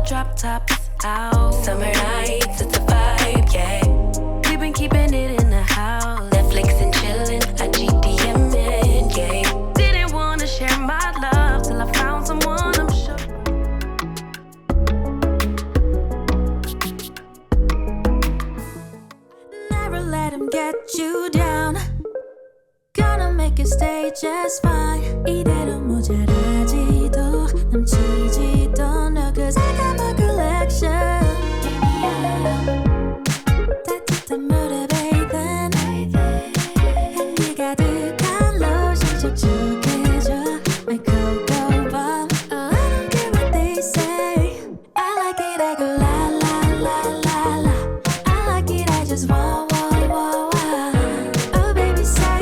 drop tops out. Summer nights, it's a vibe, yeah. We've been keeping it in the house. Netflix and chillin', I GDM'in', yeah. Didn't wanna share my love till I found someone I'm sure. Never let him get you down. Gonna make you stay just fine. 이대로 모자라지도 넘치지도 않아. Cause I got my collection. 따뜻한 물에 bathin'. 향기 가득한 로션 촉촉해져. My cocoa bomb. Oh, I don't care what they say. I like it, I go la la la la la. I like it, I just want. Oh baby, say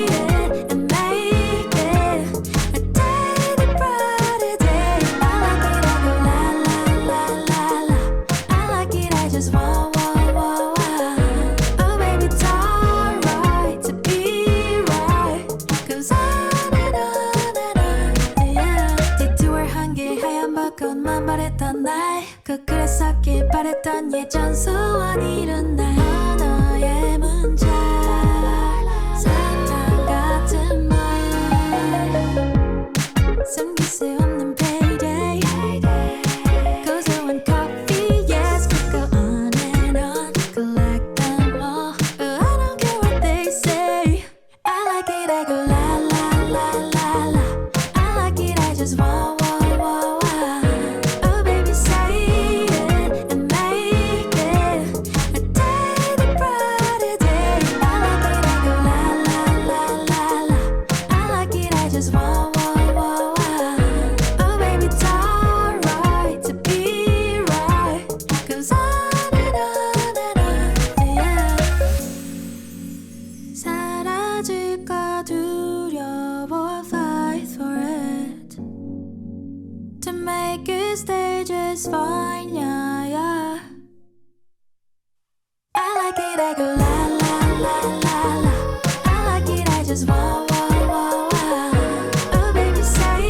it and make it a day, brighter day. I like it, I go la la la la la. I like it, I just want. Oh baby, it's alright to be right. Cause on and on, yeah. Detour 한 길 하얀 벚꽃만 바랬던 날. 그랬었길 바랬던 예전 소원 이룬 날. 너의 문자 사탕 같은 말. 숨길 수 없는 payday. 고소한 coffee, yes. Could go on and on. Collect them all. Oh, I don't care what they say. I like it, I go la la la la la. I like it, I just want. Oh baby, say it and make it a day, brighter day. I like it, I go la la la la la. I like it, I just want. Oh baby, it's alright to be right. Cause on and on, yeah. 사라질까 두려워, fight for it. To make it stay just fine, yeah, yeah. I like it, I go la la la la la. I like it, I just want. Oh baby, say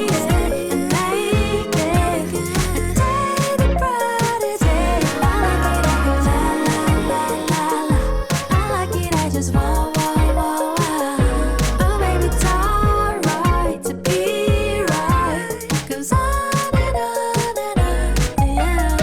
it and make it a day, brighter day. I like it, I go la la la la la. I like it, I just want. Oh baby, it's alright to be right. Cause on and on, yeah.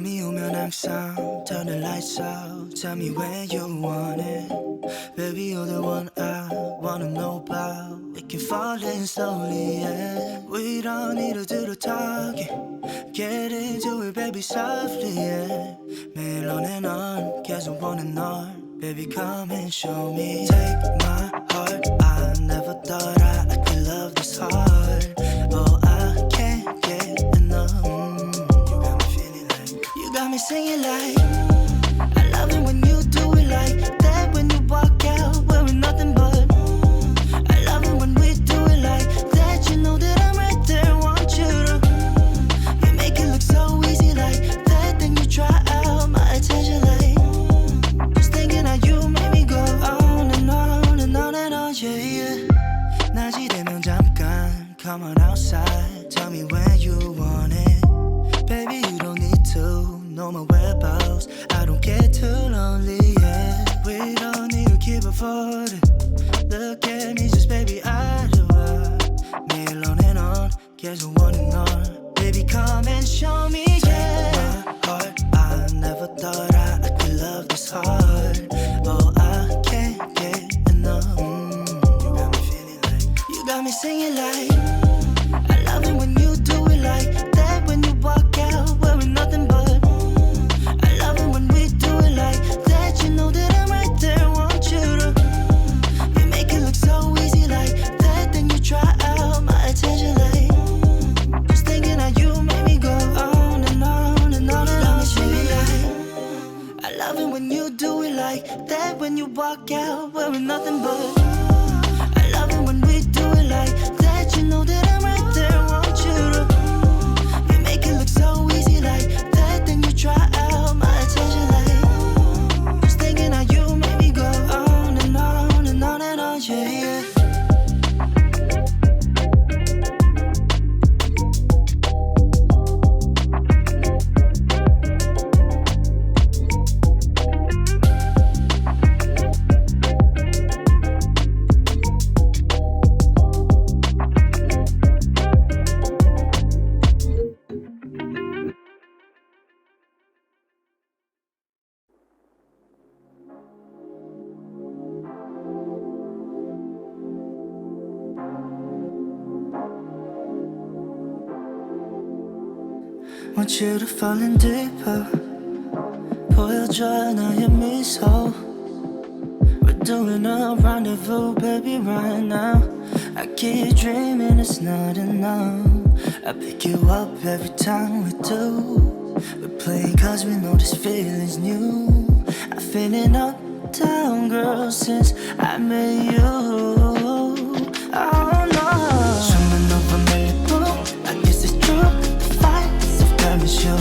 밤이 오면 항상 turn the lights out. Tell me where you want it. Baby, you're the one I wanna know about. We can fall in slowly, yeah. We don't need to do the talking. Get into it, baby, softly, yeah. 매일 on and on, 계속 원하는 널. Baby, come and show me. Take my heart, I never thought I could love this hard. Oh, I can't get enough. You got me feeling like, you got me singing like, I love it when you do it like that. When you walk out wearing nothing but, I love it when we do it like that. You know that I'm right there, want you to, you make it look so easy like that. Then you try out my attention like, just thinking how you make me go on and on and on and on, yeah, yeah. 낮이 되면 잠깐, come on outside. Tell me where you want it. Baby, you don't need to know my whereabouts. I don't get too lonely, yeah. We don't need to keep avoiding. Look at me, just baby, I do it. 매일 on and on, 계속 원하는 널. Baby, come and show me, yeah. Take my heart, I never thought I could love this hard. Oh, I can't get enough. You got me feeling like, you got me singing like, I love it when you do it like that. When you walk out wearing nothing but, I love it when we do it like that. You know that I'm right there, want you to, you make it look so easy like that. Then you try out my attention like, just thinking how you make me go on and on and on and on. Like, I love it when you do it like that. When you walk out wearing nothing but, I love it when we do it like that. You know that I'm right there, want you to, you make it look so easy like that. Then you try out my attention like, just thinking how you make me go on and on and on and on, yeah, yeah. Want you to fall in deeper. 보여줘 나의 미소. We're doing a rendezvous, baby, right now. I keep dreaming it's not enough. I pick you up every time we do. We're playing cause we know this feeling's new. I'm feeling up, down, girl, since I met you. Oh no. Swimming over Malibu, I guess it's true. Miss you.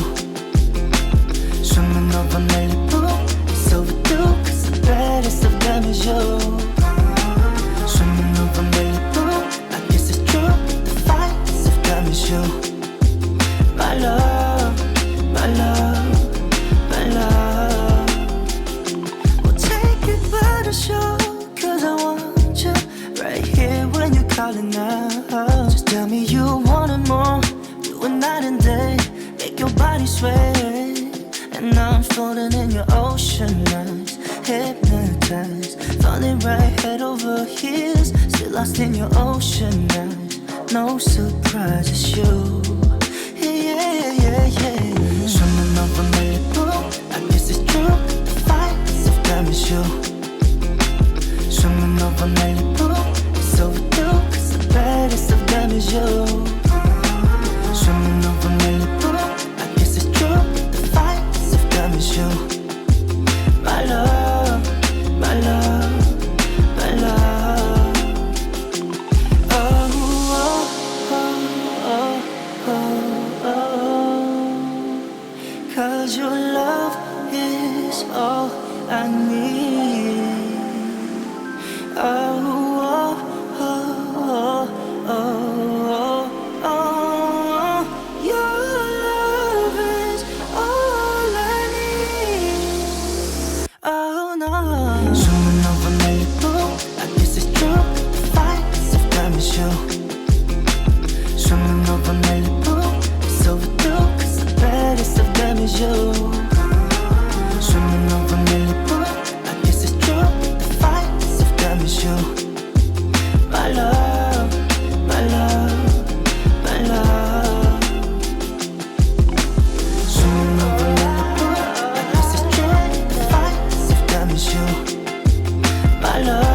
Swimming over Malibu, it's overdue, cause the baddest of them is you. Swimming over Malibu, I guess it's true, the finest of them is you. My love, my love, my love. We'll take it by the show, cause I want you right here when you're calling out. Just tell me you wanted more, do it night and day. Make your body sweat, and I'm floating in your ocean eyes, hypnotized, falling right head over heels, still lost in your ocean eyes. No surprise, it's you. Yeah, yeah, yeah. Swimming over Malibu, I guess it's true. The finest of them is you. Swimming over Malibu, it's overdue, cause the baddest of them is you. Swimming over Malibu, you. My love, my love, my love. Oh, oh, oh, oh, oh, oh. Cause your love is all I need. Oh, oh, oh, oh, oh, oh. I love